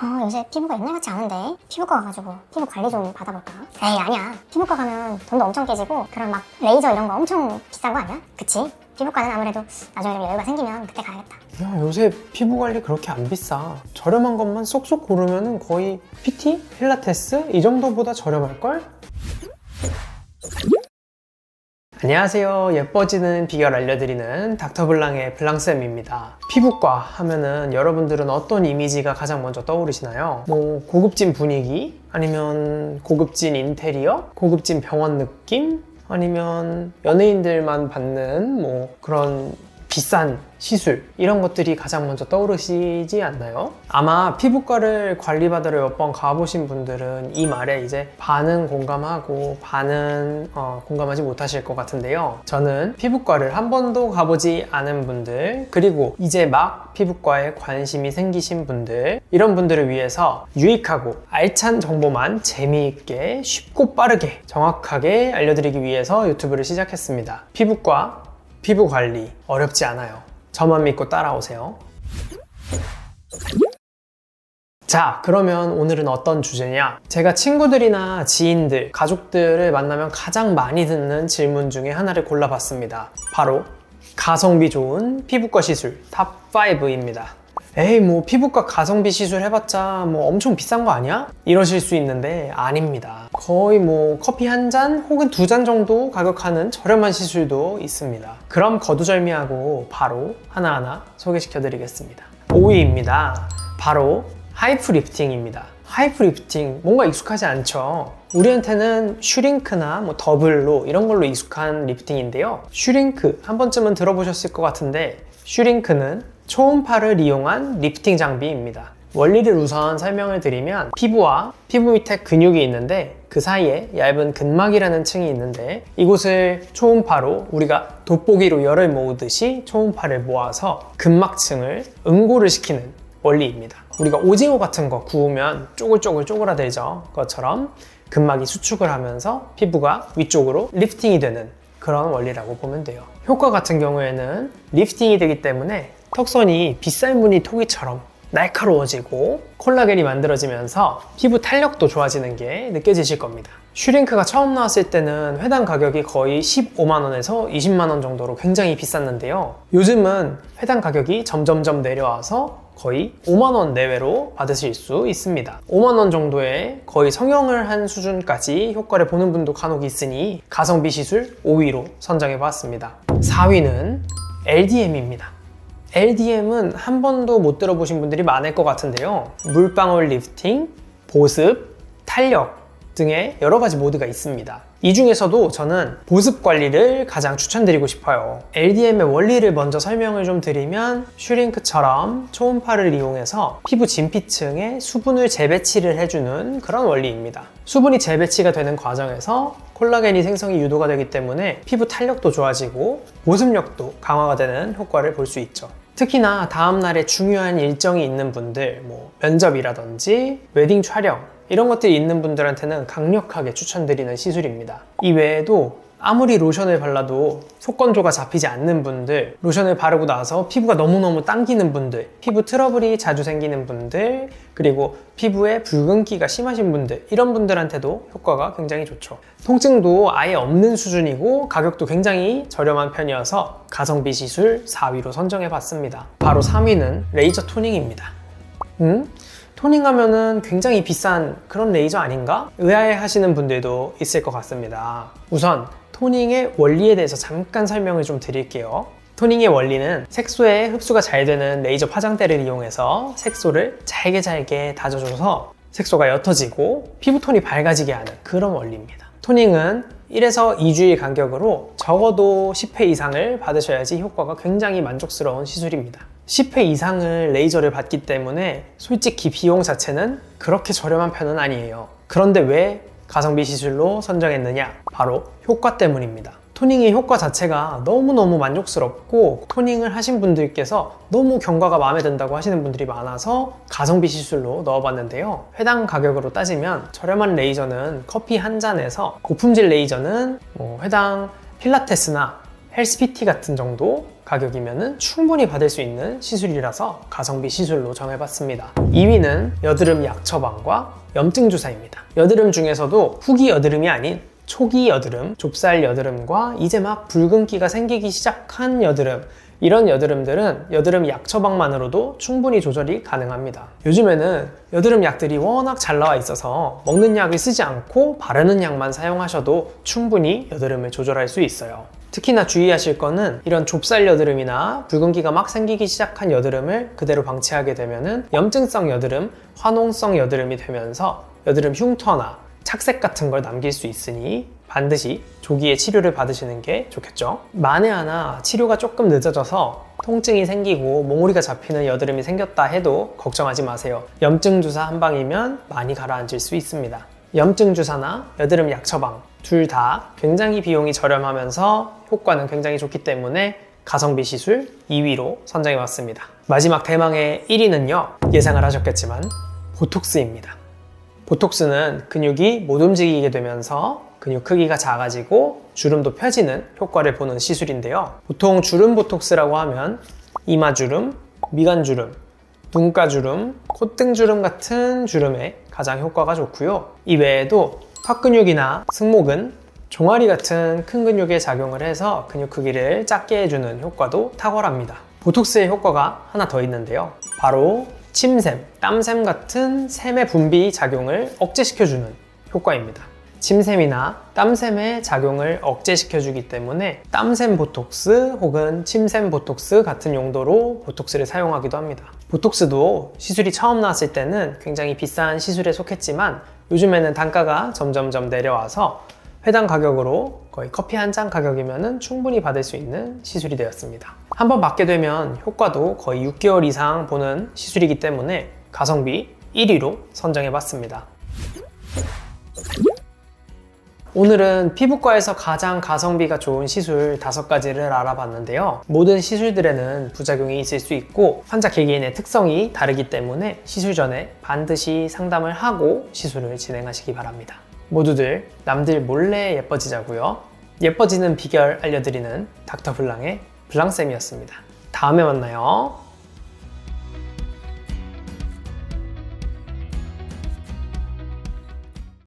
요새 피부가 옛날 같지 않은데 피부과 가가지고 피부 관리 좀 받아볼까? 에이 아니야, 피부과 가면 돈도 엄청 깨지고 그런 막 레이저 이런 거 엄청 비싼 거 아니야? 그치? 피부과는 아무래도 나중에 좀 여유가 생기면 그때 가야겠다. 야, 요새 피부 관리 그렇게 안 비싸. 저렴한 것만 쏙쏙 고르면 거의 PT? 필라테스? 이 정도보다 저렴할걸? 안녕하세요. 예뻐지는 비결 알려드리는 닥터블랑의 블랑쌤입니다. 피부과 하면은 여러분들은 어떤 이미지가 가장 먼저 떠오르시나요? 뭐 고급진 분위기? 아니면 고급진 인테리어? 고급진 병원 느낌? 아니면 연예인들만 받는 뭐 그런 비싼 시술 이런 것들이 가장 먼저 떠오르시지 않나요? 아마 피부과를 관리받으러 몇 번 가보신 분들은 이 말에 이제 반은 공감하고 반은 공감하지 못하실 것 같은데요. 저는 피부과를 한 번도 가보지 않은 분들, 그리고 이제 막 피부과에 관심이 생기신 분들, 이런 분들을 위해서 유익하고 알찬 정보만 재미있게 쉽고 빠르게 정확하게 알려드리기 위해서 유튜브를 시작했습니다. 피부과 피부 관리 어렵지 않아요. 저만 믿고 따라오세요. 자, 그러면 오늘은 어떤 주제냐? 제가 친구들이나 지인들, 가족들을 만나면 가장 많이 듣는 질문 중에 하나를 골라봤습니다. 바로 가성비 좋은 피부과 시술 탑 5입니다. 에이 뭐 피부과 가성비 시술 해봤자 뭐 엄청 비싼 거 아니야? 이러실 수 있는데 아닙니다. 거의 뭐 커피 한 잔 혹은 두 잔 정도 가격하는 저렴한 시술도 있습니다. 그럼 거두절미하고 바로 하나하나 소개시켜 드리겠습니다. 5위입니다. 바로 하이프 리프팅입니다. 하이프 리프팅 뭔가 익숙하지 않죠? 우리한테는 슈링크나 뭐 더블로 이런 걸로 익숙한 리프팅인데요. 슈링크 한 번쯤은 들어보셨을 것 같은데, 슈링크는 초음파를 이용한 리프팅 장비입니다. 원리를 우선 설명을 드리면, 피부와 피부 밑에 근육이 있는데 그 사이에 얇은 근막이라는 층이 있는데, 이곳을 초음파로 우리가 돋보기로 열을 모으듯이 초음파를 모아서 근막층을 응고를 시키는 원리입니다. 우리가 오징어 같은 거 구우면 쪼글쪼글 쪼그라들죠. 그것처럼 근막이 수축을 하면서 피부가 위쪽으로 리프팅이 되는 그런 원리라고 보면 돼요. 효과 같은 경우에는 리프팅이 되기 때문에 턱선이 빗살무늬 토기처럼 날카로워지고 콜라겐이 만들어지면서 피부 탄력도 좋아지는 게 느껴지실 겁니다. 슈링크가 처음 나왔을 때는 회당 가격이 거의 15만원에서 20만원 정도로 굉장히 비쌌는데요. 요즘은 회당 가격이 점점점 내려와서 거의 5만원 내외로 받으실 수 있습니다. 5만원 정도의 거의 성형을 한 수준까지 효과를 보는 분도 간혹 있으니 가성비 시술 5위로 선정해 봤습니다. 4위는 LDM입니다. LDM은 한 번도 못 들어보신 분들이 많을 것 같은데요. 물방울 리프팅, 보습, 탄력 등의 여러 가지 모드가 있습니다. 이 중에서도 저는 보습 관리를 가장 추천드리고 싶어요. LDM의 원리를 먼저 설명을 좀 드리면, 슈링크처럼 초음파를 이용해서 피부 진피층에 수분을 재배치를 해주는 그런 원리입니다. 수분이 재배치가 되는 과정에서 콜라겐이 생성이 유도가 되기 때문에 피부 탄력도 좋아지고 보습력도 강화가 되는 효과를 볼 수 있죠. 특히나 다음날에 중요한 일정이 있는 분들, 뭐 면접이라든지 웨딩 촬영 이런 것들이 있는 분들한테는 강력하게 추천드리는 시술입니다. 이 외에도 아무리 로션을 발라도 속건조가 잡히지 않는 분들, 로션을 바르고 나서 피부가 너무너무 당기는 분들, 피부 트러블이 자주 생기는 분들, 그리고 피부에 붉은기가 심하신 분들, 이런 분들한테도 효과가 굉장히 좋죠. 통증도 아예 없는 수준이고 가격도 굉장히 저렴한 편이어서 가성비 시술 4위로 선정해 봤습니다. 바로 3위는 레이저 토닝입니다. 토닝하면은 굉장히 비싼 그런 레이저 아닌가? 의아해 하시는 분들도 있을 것 같습니다. 우선 토닝의 원리에 대해서 잠깐 설명을 좀 드릴게요. 토닝의 원리는 색소에 흡수가 잘 되는 레이저 파장대를 이용해서 색소를 잘게 다져줘서 색소가 옅어지고 피부톤이 밝아지게 하는 그런 원리입니다. 토닝은 1에서 2주일 간격으로 적어도 10회 이상을 받으셔야지 효과가 굉장히 만족스러운 시술입니다. 10회 이상을 레이저를 받기 때문에 솔직히 비용 자체는 그렇게 저렴한 편은 아니에요. 그런데 왜 가성비 시술로 선정했느냐? 바로 효과 때문입니다. 토닝의 효과 자체가 너무너무 만족스럽고, 토닝을 하신 분들께서 너무 경과가 마음에 든다고 하시는 분들이 많아서 가성비 시술로 넣어봤는데요. 회당 가격으로 따지면 저렴한 레이저는 커피 한 잔에서, 고품질 레이저는 회당 필라테스나 헬스PT 같은 정도 가격이면 충분히 받을 수 있는 시술이라서 가성비 시술로 정해봤습니다. 2위는 여드름 약 처방과 염증 주사입니다. 여드름 중에서도 후기 여드름이 아닌 초기 여드름, 좁쌀 여드름과 이제 막 붉은기가 생기기 시작한 여드름, 이런 여드름들은 여드름 약 처방만으로도 충분히 조절이 가능합니다. 요즘에는 여드름 약들이 워낙 잘 나와 있어서 먹는 약을 쓰지 않고 바르는 약만 사용하셔도 충분히 여드름을 조절할 수 있어요. 특히나 주의하실 거는 이런 좁쌀 여드름이나 붉은기가 막 생기기 시작한 여드름을 그대로 방치하게 되면은 염증성 여드름, 화농성 여드름이 되면서 여드름 흉터나 착색 같은 걸 남길 수 있으니 반드시 조기에 치료를 받으시는 게 좋겠죠. 만에 하나 치료가 조금 늦어져서 통증이 생기고 몽우리가 잡히는 여드름이 생겼다 해도 걱정하지 마세요. 염증 주사 한 방이면 많이 가라앉을 수 있습니다. 염증 주사나 여드름 약 처방 둘 다 굉장히 비용이 저렴하면서 효과는 굉장히 좋기 때문에 가성비 시술 2위로 선정해봤습니다. 마지막 대망의 1위는요, 예상을 하셨겠지만 보톡스입니다. 보톡스는 근육이 못 움직이게 되면서 근육 크기가 작아지고 주름도 펴지는 효과를 보는 시술인데요. 보통 주름 보톡스라고 하면 이마주름, 미간주름, 눈가주름, 콧등주름 같은 주름에 가장 효과가 좋고요. 이 외에도 턱근육이나 승모근, 종아리 같은 큰 근육에 작용을 해서 근육 크기를 작게 해주는 효과도 탁월합니다. 보톡스의 효과가 하나 더 있는데요. 바로 침샘, 땀샘 같은 샘의 분비 작용을 억제시켜주는 효과입니다. 침샘이나 땀샘의 작용을 억제시켜주기 때문에 땀샘 보톡스 혹은 침샘 보톡스 같은 용도로 보톡스를 사용하기도 합니다. 보톡스도 시술이 처음 나왔을 때는 굉장히 비싼 시술에 속했지만 요즘에는 단가가 점점점 내려와서 회당 가격으로 거의 커피 한 잔 가격이면 충분히 받을 수 있는 시술이 되었습니다. 한번 받게 되면 효과도 거의 6개월 이상 보는 시술이기 때문에 가성비 1위로 선정해봤습니다. 오늘은 피부과에서 가장 가성비가 좋은 시술 5가지를 알아봤는데요. 모든 시술들에는 부작용이 있을 수 있고 환자 개개인의 특성이 다르기 때문에 시술 전에 반드시 상담을 하고 시술을 진행하시기 바랍니다. 모두들 남들 몰래 예뻐지자고요. 예뻐지는 비결 알려드리는 닥터 블랑의 블랑쌤이었습니다. 다음에 만나요.